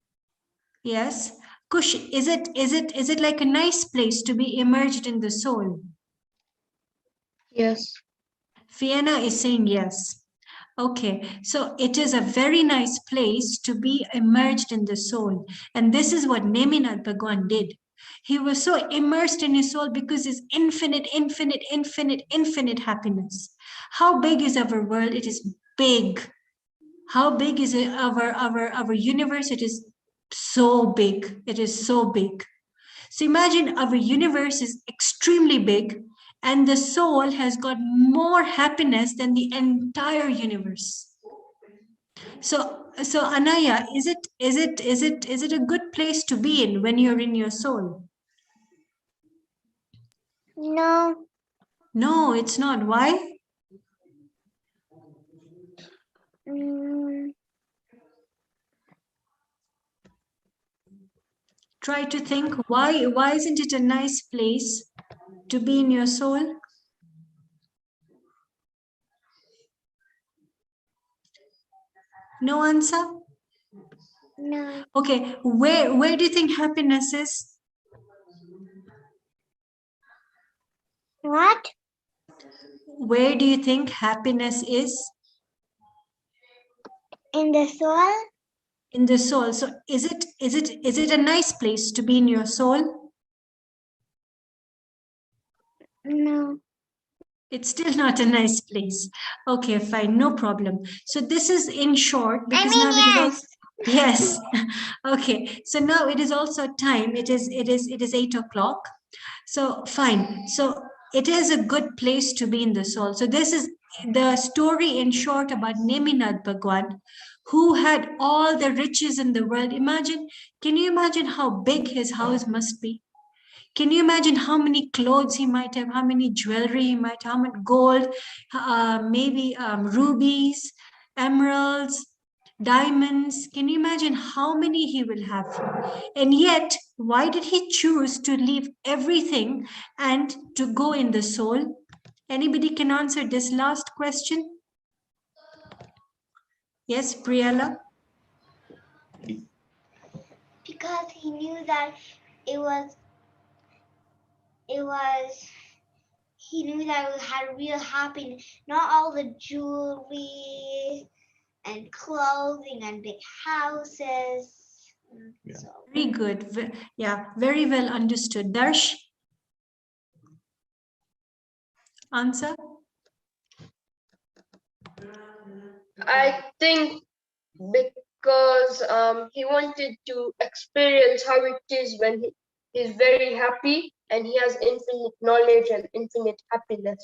Yes. Kush, is it like a nice place to be immersed in the soul? Yes. Fiona is saying yes. Okay, so it is a very nice place to be immersed in the soul. And this is what Neminath Bhagwan did. He was so immersed in his soul because his infinite happiness. How big is our world? It is big. How big is it, our universe? It is so big. It is so big. So imagine our universe is extremely big and the soul has got more happiness than the entire universe. So Anaya, is it a good place to be in when you're in your soul? No. No, it's not. Why? Mm, Try to think why isn't it a nice place to be in your soul? No answer? no. Okay, where do you think happiness is? What? Where do you think happiness is? In the soul? In the soul. So is it a nice place to be in your soul? No. It's still not a nice place. Okay, fine, no problem. So this is in short because now it is also, yes. Okay, so now it is also time. It is 8 o'clock. So fine. So it is a good place to be in the soul. So this is the story in short about Neminath Bhagwan, who had all the riches in the world. Can you imagine how big his house must be? Can you imagine how many clothes he might have, how many jewelry he might have, how much gold, maybe rubies, emeralds, diamonds? Can you imagine how many he will have? And yet, why did he choose to leave everything and to go in the soul? Anybody can answer this last question? Yes, Priyala? Because he knew that he knew that it had real happiness, not all the jewelry and clothing and big houses. Yeah. So, Very good. Yeah, very well understood. Darsh? Answer? I think because he wanted to experience how it is when he's very happy and he has infinite knowledge and infinite happiness.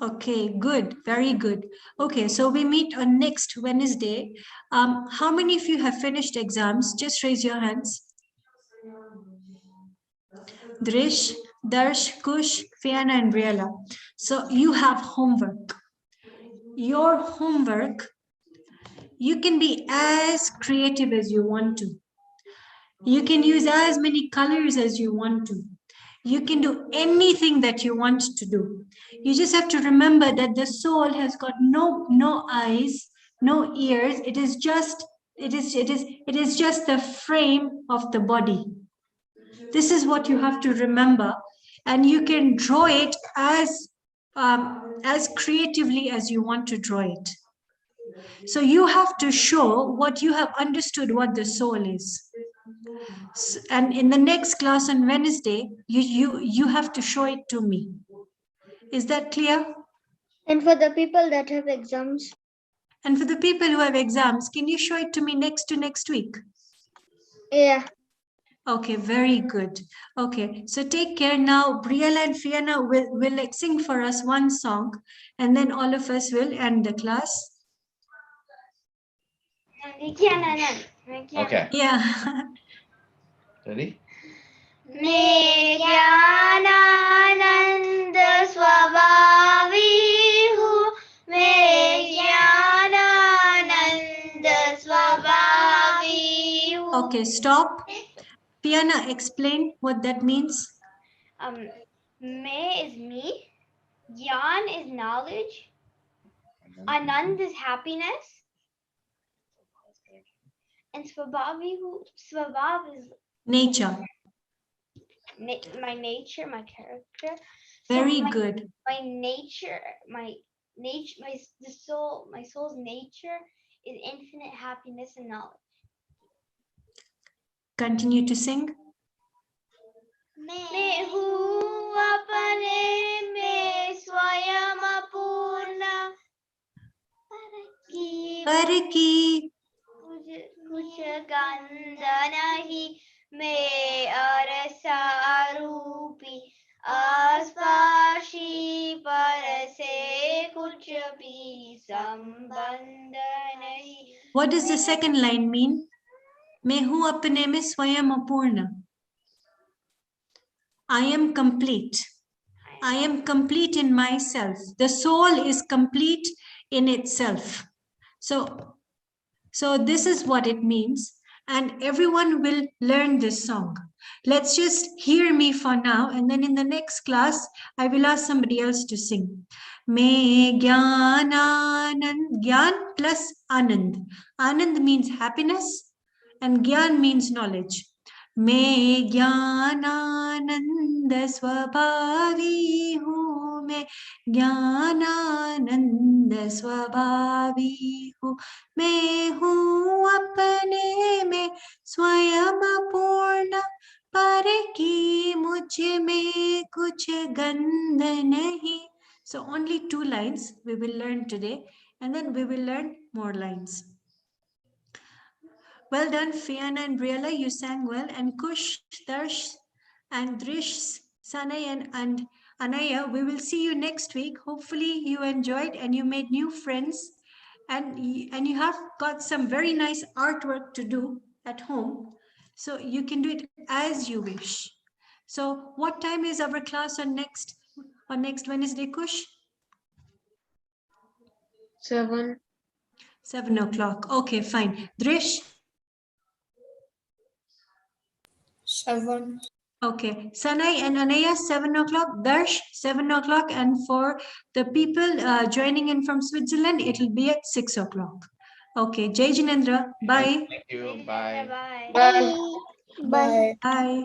Okay, good, very good. Okay, so we meet on next Wednesday. How many of you have finished exams? Just raise your hands. Drish, Darsh, Kush, Fiana, and Briella. So you have homework. Your homework, you can be as creative as you want to. You can use as many colors as you want to. You can do anything that you want to do. You just have to remember that the soul has got no eyes, no ears. It is just the frame of the body. This is what you have to remember, and you can draw it as creatively as you want to draw it. So you have to show what you have understood what the soul is. And in the next class on Wednesday, you have to show it to me. Is that clear? And for the people that have exams? And for the people who have exams, can you show it to me next week? Yeah. Okay, very good. Okay, so take care now. Briella and Fiona will sing for us one song, and then all of us will end the class. Okay. Yeah. Ready? मैं ज्ञानानंद स्वभावी हूँ मैं ज्ञानानंद स्वभावी हूँ. Okay, stop. Fiona, explain what that means. May is me, Gyan is knowledge, Anand is happiness, and Swabhav is Nature. My nature, my character. Very my, good. My nature, the soul, my soul's nature is infinite happiness and knowledge. Continue to sing. मैं हूँ अपने में स्वयं पूर्ण पर की कुछ गंध नहीं मैं अरसारूपी अस्पर्शी पर से कुछ भी संबंध नहीं. What does the second line mean? मैं हूँ अपने में स्वयं अपूर्ण. I am complete. I am complete in myself. The soul is complete in itself. So this is what it means. And everyone will learn this song. Let's just hear me for now. And then in the next class, I will ask somebody else to sing. Me Gyan Anand. Gyan plus Anand. Anand means happiness and Gyan means knowledge. मैं ज्ञानानंद स्वभावी हूँ मैं ज्ञानानंद स्वभावी हूँ मैं हूँ अपने में स्वयं पूर्ण पर की मुझ में कुछ गंध नहीं. So only 2 lines we will learn today, and then we will learn more lines. Well done, Fiona and Briella, you sang well. And Kush, Darsh, and Drish, Sanay, and Anaya, we will see you next week. Hopefully you enjoyed and you made new friends. And you have got some very nice artwork to do at home. So you can do it as you wish. So what time is our class on next Wednesday, Kush? 7. 7 o'clock. Okay, fine. Drish? 7. Okay, Sanay and Anaya, 7 o'clock. Darsh, 7 o'clock. And for the people joining in from Switzerland, it will be at 6 o'clock. Okay, Jai Jinendra, bye. Thank you. Bye. Bye. Bye. Bye. Bye.